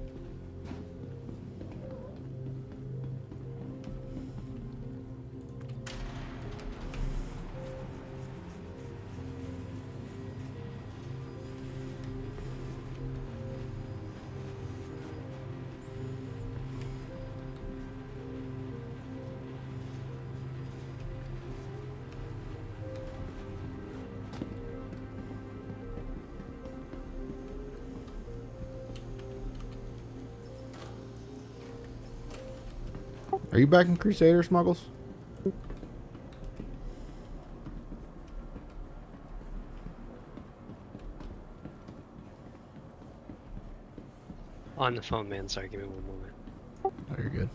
Are you back in Crusader, Smuggles? On the phone, man. Sorry, give me one moment. Oh, you're good.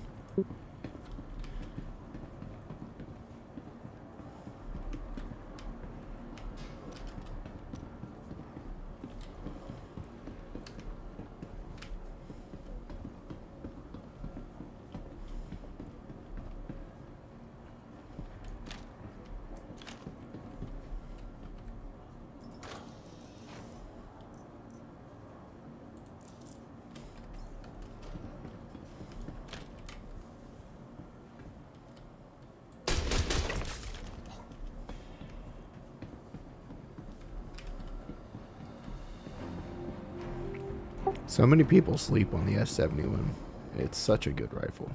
So many people sleep on the S71. It's such a good rifle.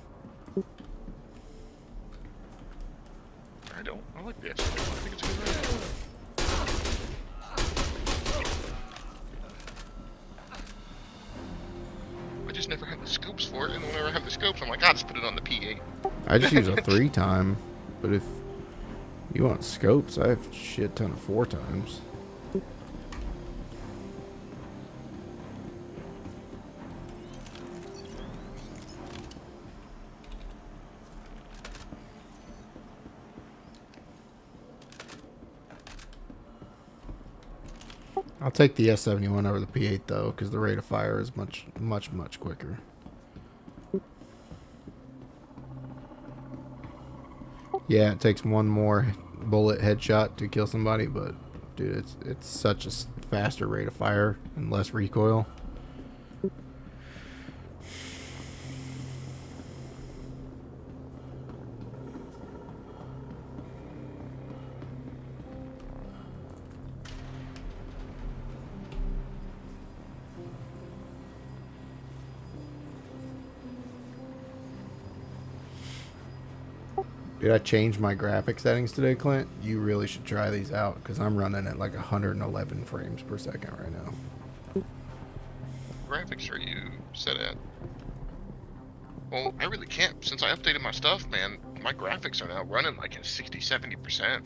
I don't. I like the S71. I think it's a good rifle. I just never had the scopes for it, and whenever I have the scopes, I'm like, I'll just put it on the P8. I just use a 3-time, but if you want scopes, I have a shit ton of 4-times. I'll take the S71 over the P8 though, because the rate of fire is much quicker. Yeah, it takes one more bullet headshot to kill somebody, but dude, it's such a faster rate of fire and less recoil. Dude, I changed my graphic settings today, Clint. You really should try these out because I'm running at like 111 frames per second right now. What graphics are you set at? Well, I really can't. Since I updated my stuff, man, my graphics are now running like at 60-70%.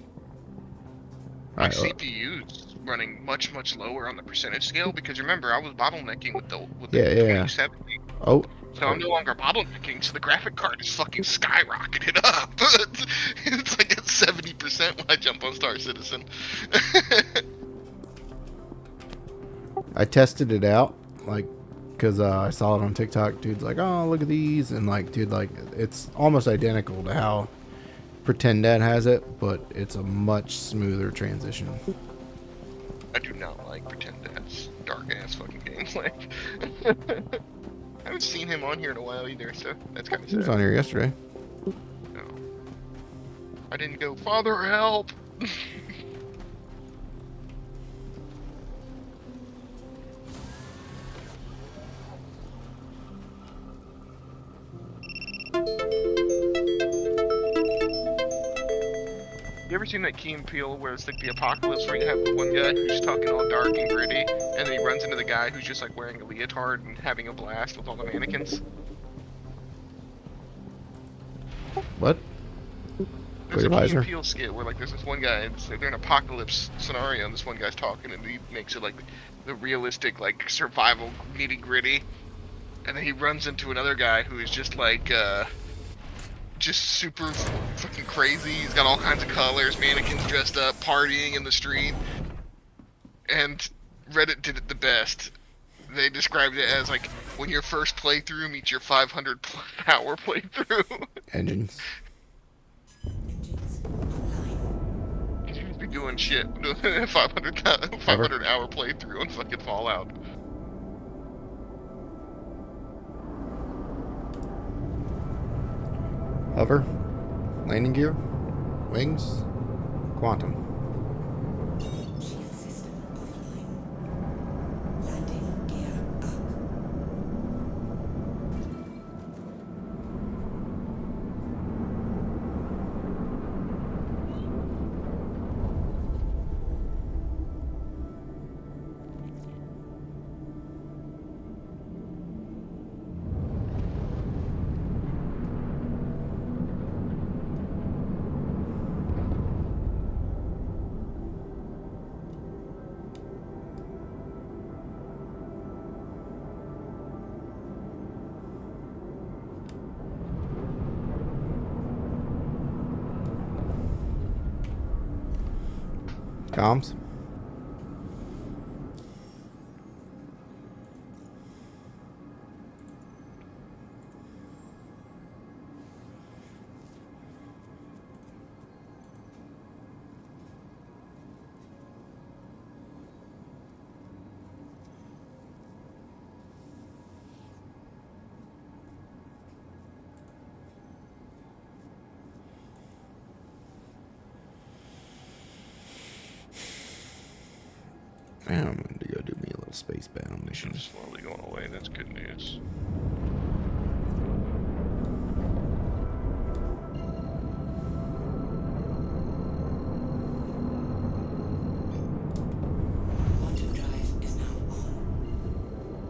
My Alright, CPU's running much lower on the percentage scale because remember I was bottlenecking with the Yeah, yeah. 2070. Oh. So I'm no longer bottlenecking, so the graphic card is fucking skyrocketed up. It's like at 70% when I jump on Star Citizen. I tested it out, like, because I saw it on TikTok. Dude's like, oh, look at these. And, like, dude, like, it's almost identical to how Pretend Dead has it, but it's a much smoother transition. I do not like Pretend Dad's dark ass fucking gameplay. I haven't seen him on here in a while either, so that's kind of sad. He was on here yesterday. No. I didn't go, Father, help! You ever seen that Key and Peele where it's like the apocalypse where you have the one guy who's talking all dark and gritty and then he runs into the guy who's just like wearing a leotard and having a blast with all the mannequins? What? There's a Key Visor? and Peele skit where like there's this one guy, they're in an apocalypse scenario and this one guy's talking and he makes it like the realistic like survival nitty gritty, and then he runs into another guy who is just like just super fucking crazy. He's got all kinds of colors, mannequins dressed up, partying in the street. And Reddit did it the best. They described it as like when your first playthrough meets your 500 hour playthrough. Engines. You should be doing shit, doing a 500 hour playthrough on fucking Fallout. Hover. Landing gear. Wings. Quantum. Comms. I'm going to go do me a little space battle mission. It's slowly going away, that's good news. Quantum drive is now on.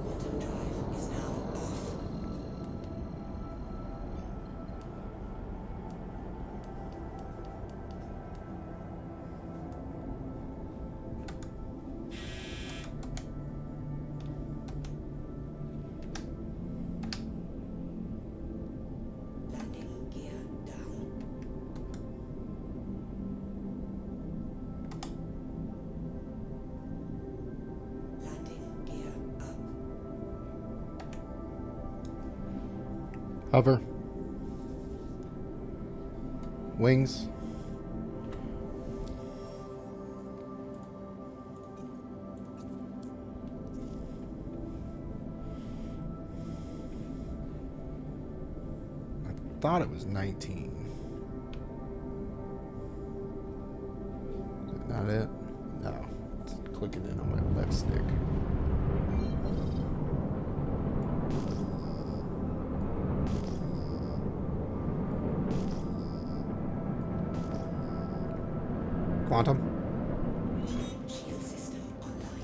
Quantum drive is now off. Landing gear down. Landing gear up. Hover. Wings. I thought it was 19. Is that not it? No. It's clicking in on my left stick. Quantum. Shield system online.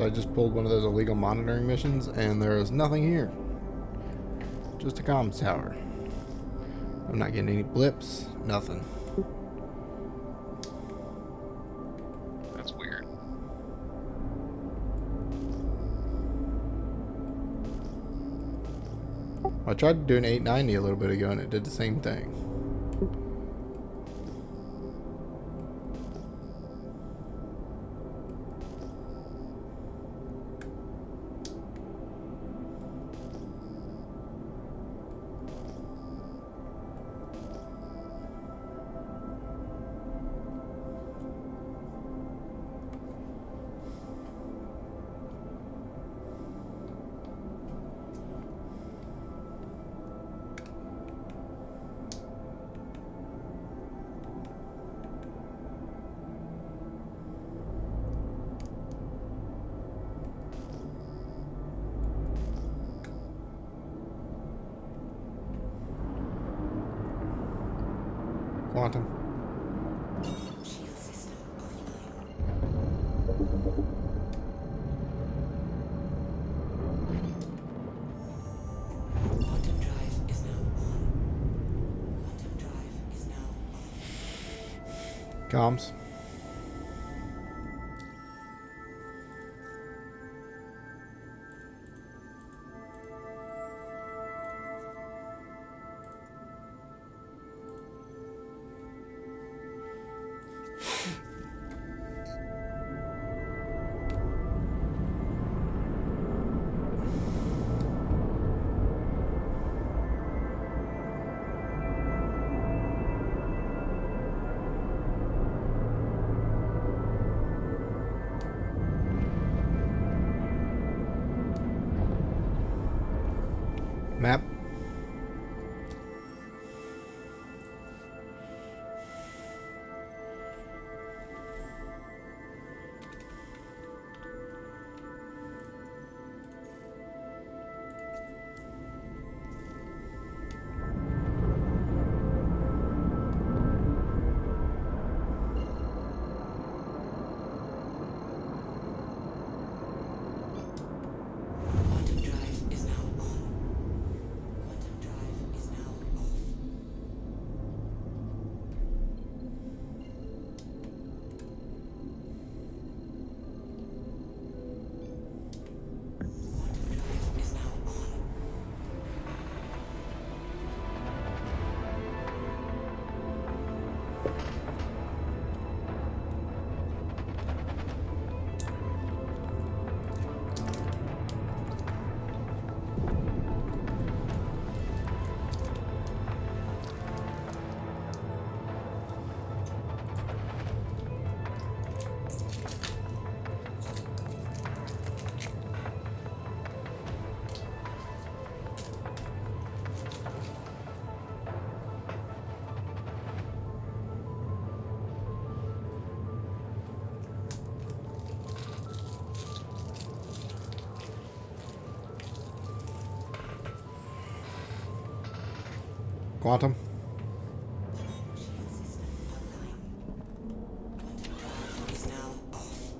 So I just pulled one of those illegal monitoring missions, and there is nothing here. Just a comms tower. I'm not getting any blips, nothing. That's weird. I tried to do an 890 a little bit ago, and it did the same thing. Quantum. Shield system offline. Quantum drive is now on. Quantum drive is now off. Comms. Map. Quantum drive is now on. Quantum drive is now off. Quantum drive is now on. Quantum. Shield system online. Quantum drive is now off.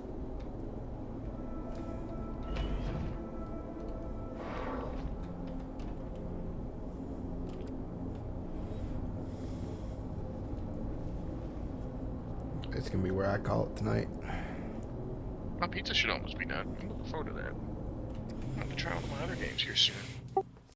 It's gonna be where I call it tonight. My pizza should almost be done. I'm looking forward to that. I'm gonna try one of my other games here soon.